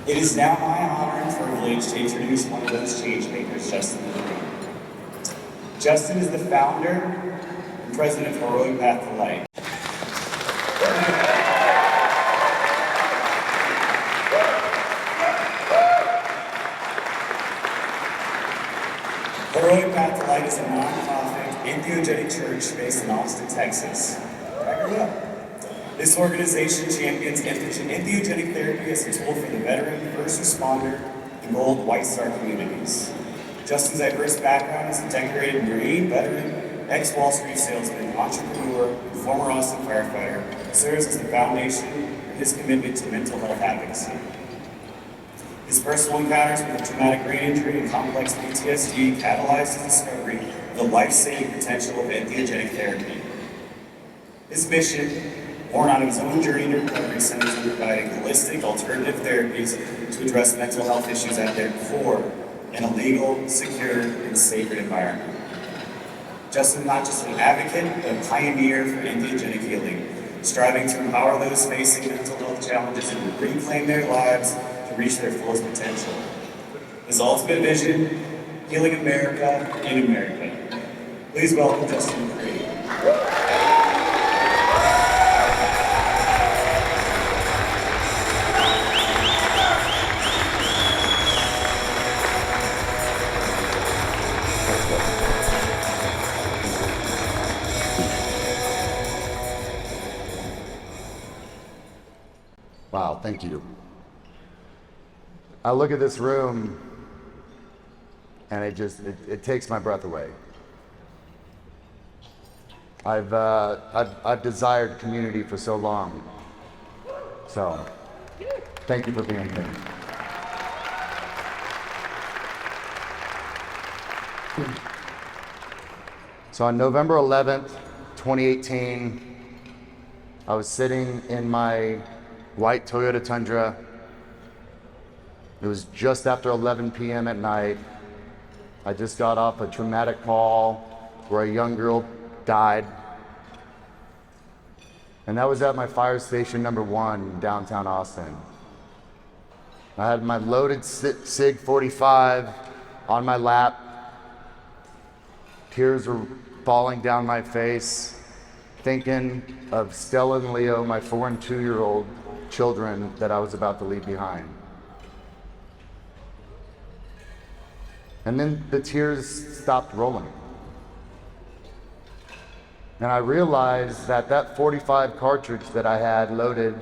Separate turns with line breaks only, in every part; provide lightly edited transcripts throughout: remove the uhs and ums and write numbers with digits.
It is now my honor and privilege to introduce one of those change makers, Justin LaPree. Justin is the founder and president of Heroic Path to Light. Heroic Path to Light is a non-profit, entheogenic church based in Austin, Texas. I grew up. This organization champions entheogenic therapy as a tool for the veteran, first responder, and Gold White Star communities. Justin's diverse background as a decorated Marine, veteran, ex-Wall Street salesman, entrepreneur, and former Austin firefighter serves as the foundation for his commitment to mental health advocacy. His personal encounters with a traumatic brain injury and complex PTSD catalyzed his discovery of the life-saving potential of entheogenic therapy. His mission, born out of his own journey to recovery, centers on providing holistic alternative therapies to address mental health issues at their core in a legal, secure, and sacred environment. Justin is not just an advocate, but a pioneer for entheogenic healing, striving to empower those facing mental health challenges and reclaim their lives to reach their fullest potential. His ultimate vision, healing America in America. Please welcome Justin LaPree.
Wow, thank you. I look at this room and it takes my breath away. I've desired community for so long. So, thank you for being here. So on November 11th, 2018, I was sitting in my white Toyota Tundra. It was just after 11 p.m. at night. I just got off a traumatic call where a young girl died. And that was at my fire station number 1 in downtown Austin. I had my loaded SIG 45 on my lap. Tears were falling down my face, thinking of Stella and Leo, my 4 and 2-year-old children that I was about to leave behind. And then the tears stopped rolling. And I realized that that 45 cartridge that I had loaded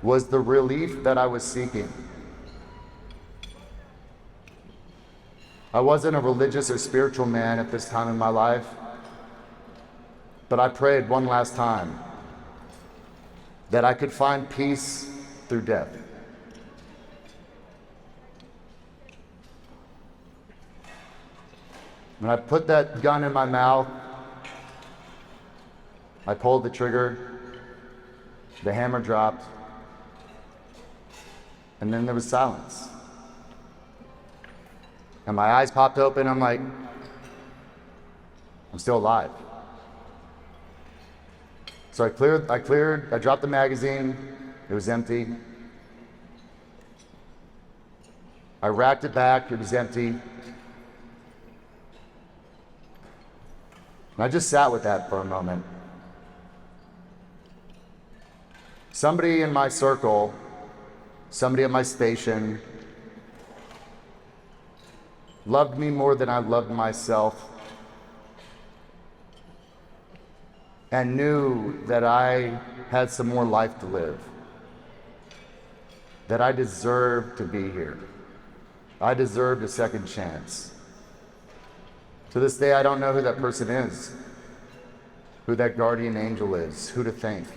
was the relief that I was seeking. I wasn't a religious or spiritual man at this time in my life, but I prayed one last time that I could find peace through death. When I put that gun in my mouth, I pulled the trigger, the hammer dropped, and then there was silence. And my eyes popped open, I'm like, I'm still alive. So I dropped the magazine, it was empty. I racked it back, it was empty. And I just sat with that for a moment. Somebody in my circle, somebody at my station, loved me more than I loved myself, and knew that I had some more life to live, that I deserved to be here. I deserved a second chance. To this day, I don't know who that person is, who that guardian angel is, who to thank.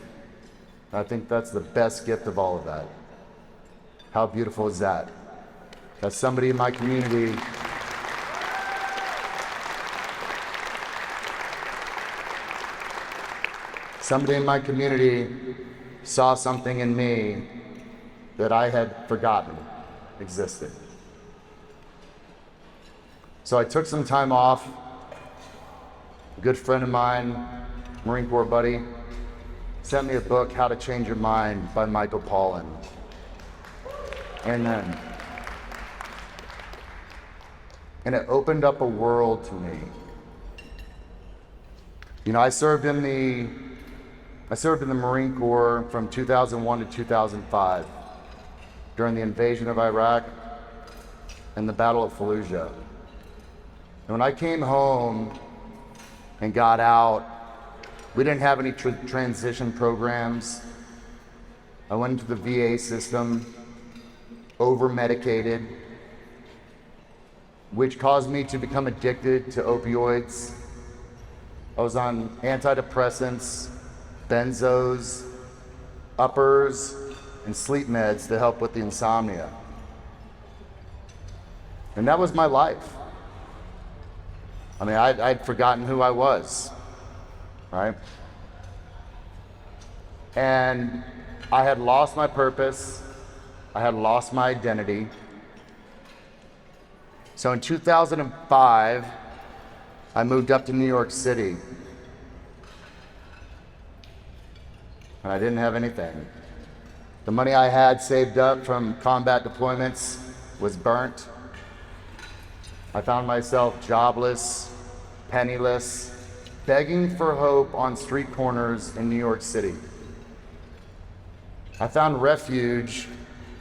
I think that's the best gift of all of that. How beautiful is that? That somebody in my community saw something in me that I had forgotten existed. So I took some time off. A good friend of mine, Marine Corps buddy, sent me a book, How to Change Your Mind by Michael Pollan. Amen. And it opened up a world to me. You know, I served in the Marine Corps from 2001 to 2005 during the invasion of Iraq and the Battle of Fallujah. And when I came home and got out, we didn't have any transition programs. I went into the VA system, over-medicated, which caused me to become addicted to opioids. I was on antidepressants, benzos, uppers, and sleep meds to help with the insomnia. And that was my life. I mean, I'd forgotten who I was, right? And I had lost my purpose. I had lost my identity. So in 2005, I moved up to New York City. And I didn't have anything. The money I had saved up from combat deployments was burnt. I found myself jobless, penniless, begging for hope on street corners in New York City. I found refuge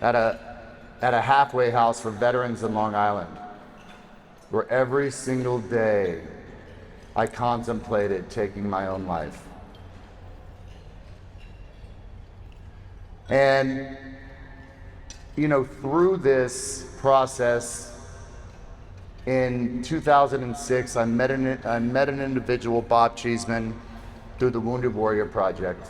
at a halfway house for veterans in Long Island, where every single day I contemplated taking my own life. And, you know, through this process, in 2006, I met an individual, Bob Cheeseman, through the Wounded Warrior Project.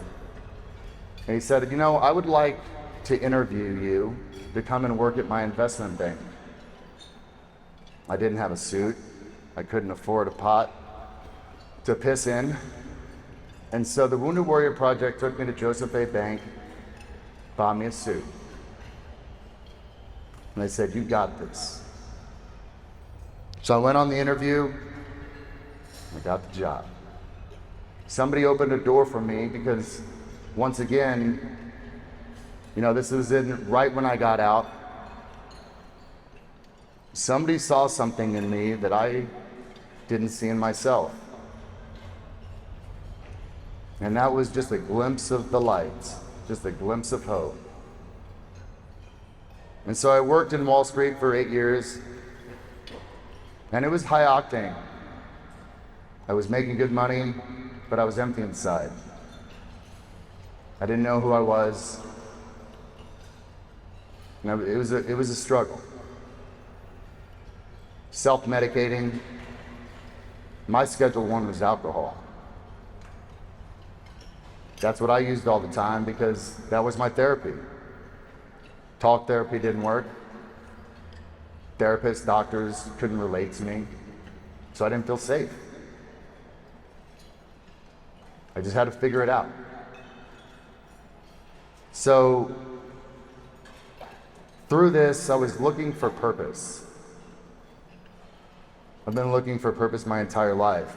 And he said, you know, I would like to interview you to come and work at my investment bank. I didn't have a suit. I couldn't afford a pot to piss in. And so the Wounded Warrior Project took me to Joseph A. Bank, bought me a suit. And they said, you got this. So I went on the interview, I got the job. Somebody opened a door for me because, once again, you know, this was right when I got out. Somebody saw something in me that I didn't see in myself. And that was just a glimpse of the light, just a glimpse of hope. And so I worked in Wall Street for 8 years. And it was high octane. I was making good money, but I was empty inside. I didn't know who I was. And it was a struggle. Self-medicating. My Schedule 1 was alcohol. That's what I used all the time because that was my therapy. Talk therapy didn't work. Therapists, doctors couldn't relate to me, so I didn't feel safe. I just had to figure it out. So through this, I was looking for purpose. I've been looking for purpose my entire life.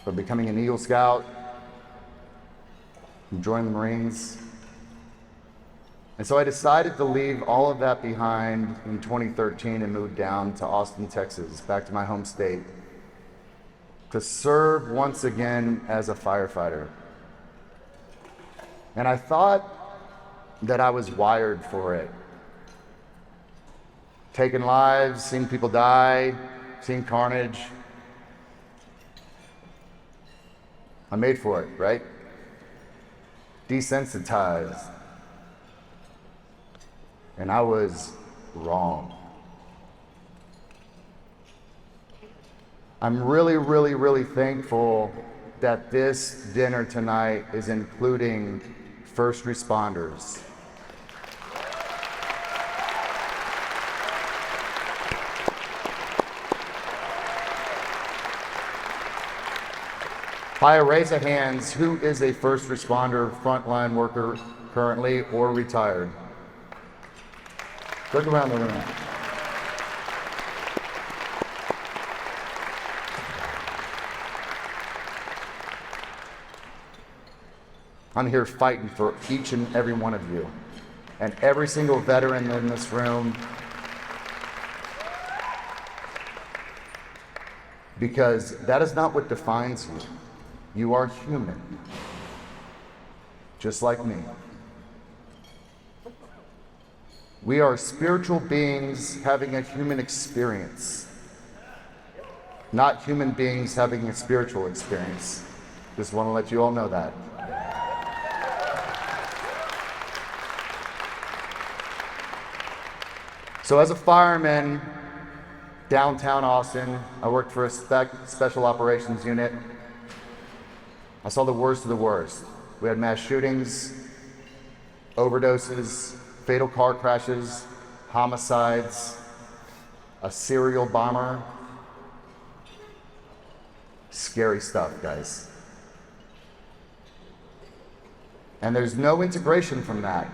From becoming an Eagle Scout, from joining the Marines. And so I decided to leave all of that behind in 2013 and move down to Austin, Texas, back to my home state, to serve once again as a firefighter. And I thought that I was wired for it. Taking lives, seeing people die, seeing carnage. I'm made for it, right? Desensitized. And I was wrong. I'm really, really, really thankful that this dinner tonight is including first responders. By a raise of hands, who is a first responder, frontline worker currently or retired? Look around the room. I'm here fighting for each and every one of you. and every single veteran in this room, because that is not what defines you. You are human, just like me. We are spiritual beings having a human experience, not human beings having a spiritual experience. Just want to let you all know that. So as a fireman, downtown Austin, I worked for a special operations unit. I saw the worst of the worst. We had mass shootings, overdoses, fatal car crashes, homicides, a serial bomber. Scary stuff, guys. And there's no integration from that,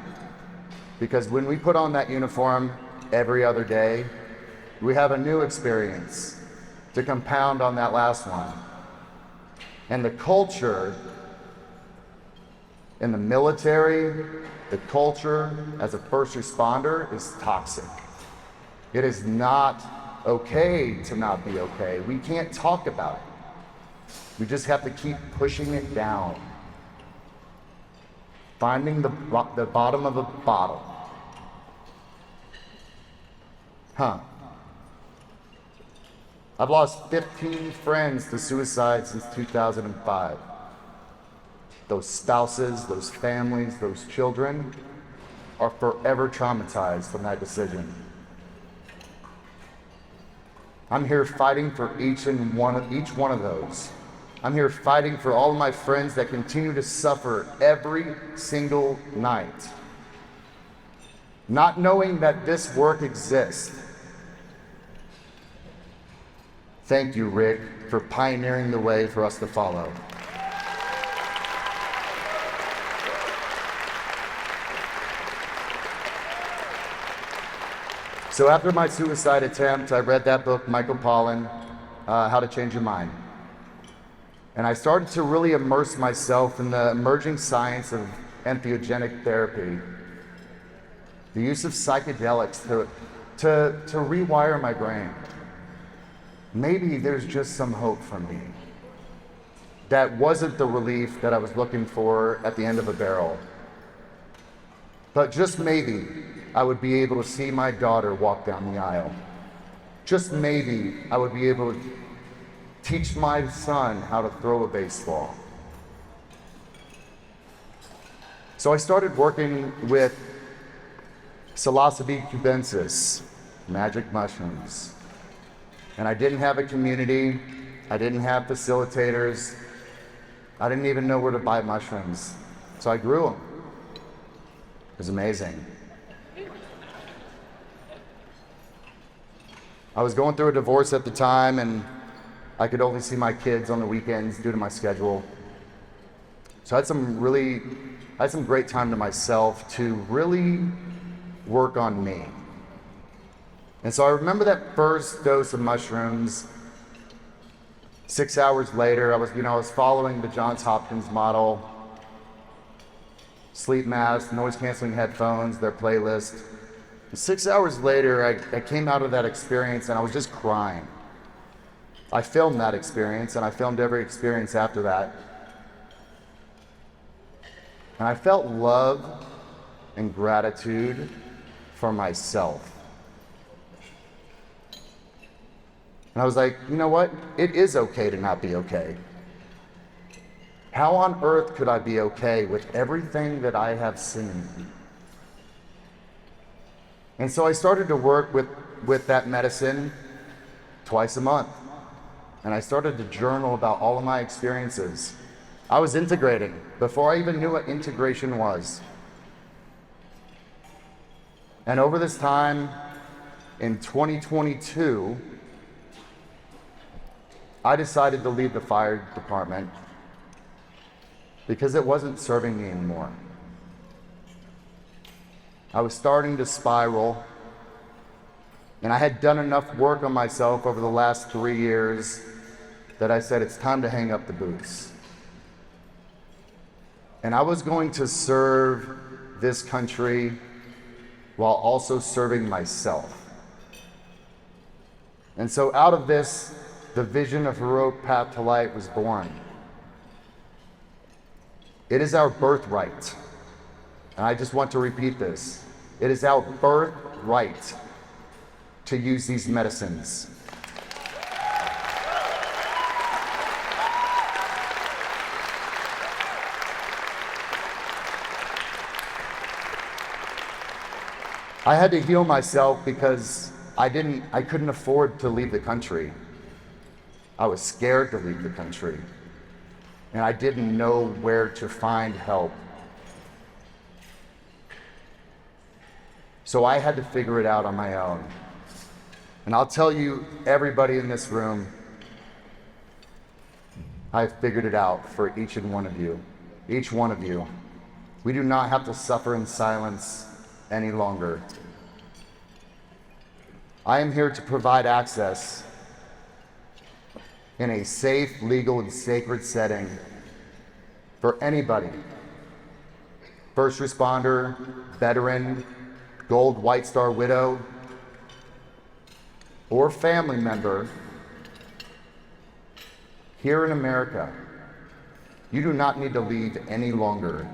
because when we put on that uniform every other day, we have a new experience to compound on that last one. And the culture in the military, the culture as a first responder is toxic. It is not okay to not be okay. We can't talk about it. We just have to keep pushing it down. Finding the bottom of the bottle. I've lost 15 friends to suicide since 2005. Those spouses, those families, those children are forever traumatized from that decision. I'm here fighting for each one of those. I'm here fighting for all of my friends that continue to suffer every single night, not knowing that this work exists. Thank you, Rick, for pioneering the way for us to follow. So after my suicide attempt, I read that book, Michael Pollan, How to Change Your Mind. And I started to really immerse myself in the emerging science of entheogenic therapy, the use of psychedelics to rewire my brain. Maybe there's just some hope for me. That wasn't the relief that I was looking for at the end of a barrel. But just maybe I would be able to see my daughter walk down the aisle. Just maybe I would be able to teach my son how to throw a baseball. So I started working with psilocybe cubensis, magic mushrooms. And I didn't have a community, I didn't have facilitators, I didn't even know where to buy mushrooms. So I grew them. It was amazing. I was going through a divorce at the time, and I could only see my kids on the weekends due to my schedule. So I had some great time to myself to really work on me. And so I remember that first dose of mushrooms. 6 hours later, I was following the Johns Hopkins model, sleep mask, noise canceling headphones, their playlist. And 6 hours later, I came out of that experience and I was just crying. I filmed that experience, and I filmed every experience after that. And I felt love and gratitude for myself. And I was like, you know what? It is okay to not be okay. How on earth could I be okay with everything that I have seen? And so I started to work with that medicine twice a month. And I started to journal about all of my experiences. I was integrating before I even knew what integration was. And over this time, in 2022, I decided to leave the fire department because it wasn't serving me anymore. I was starting to spiral, and I had done enough work on myself over the last 3 years that I said it's time to hang up the boots. And I was going to serve this country while also serving myself. And so out of this, the vision of Heroic Path to Light was born. It is our birthright, and I just want to repeat this. It is our birthright to use these medicines. I had to heal myself because I couldn't afford to leave the country. I was scared to leave the country, and I didn't know where to find help. So I had to figure it out on my own. And I'll tell you, everybody in this room, I've figured it out for each and one of you. Each one of you. We do not have to suffer in silence any longer. I am here to provide access in a safe, legal, and sacred setting for anybody. First responder, veteran, Gold White Star widow, or family member here in America. You do not need to leave any longer.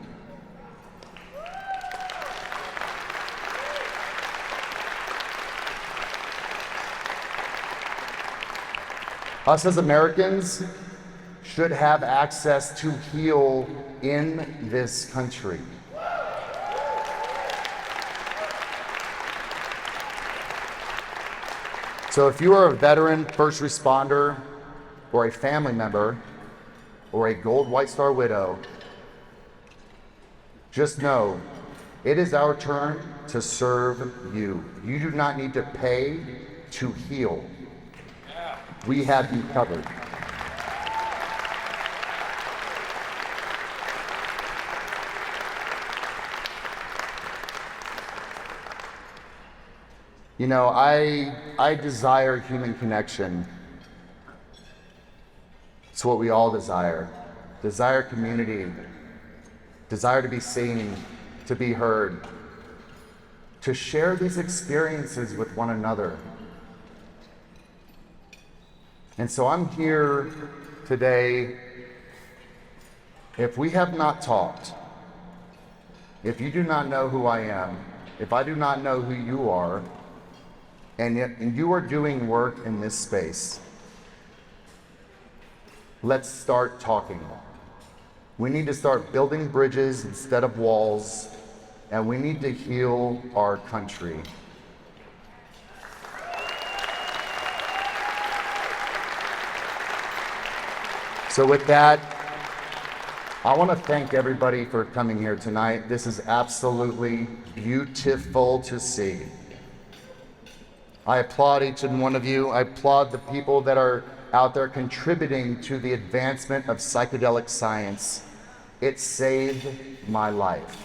Us as Americans should have access to heal in this country. So if you are a veteran, first responder, or a family member, or a Gold White Star widow, just know it is our turn to serve you. You do not need to pay to heal. We have you covered. You know, I desire human connection. It's what we all desire. Desire community. Desire to be seen, to be heard, to share these experiences with one another. And so I'm here today. If we have not talked, if you do not know who I am, if I do not know who you are, and you are doing work in this space, let's start talking. We need to start building bridges instead of walls, and we need to heal our country. So with that, I want to thank everybody for coming here tonight. This is absolutely beautiful to see. I applaud each and one of you. I applaud the people that are out there contributing to the advancement of psychedelic science. It saved my life.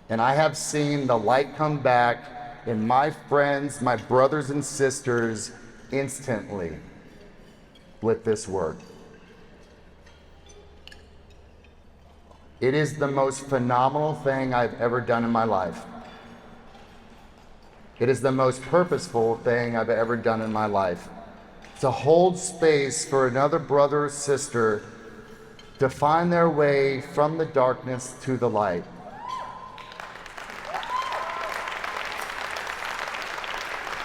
And I have seen the light come back in my friends, my brothers and sisters, instantly with this work. It is the most phenomenal thing I've ever done in my life. It is the most purposeful thing I've ever done in my life. To hold space for another brother or sister to find their way from the darkness to the light.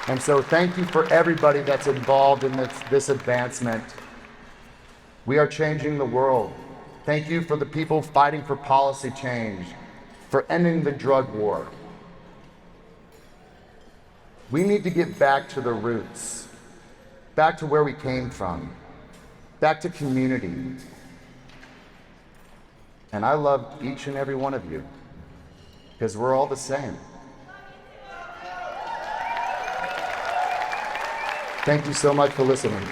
And so thank you for everybody that's involved in this advancement. We are changing the world. Thank you for the people fighting for policy change, for ending the drug war. We need to get back to the roots, back to where we came from, back to community. And I love each and every one of you, because we're all the same. Thank you so much for listening.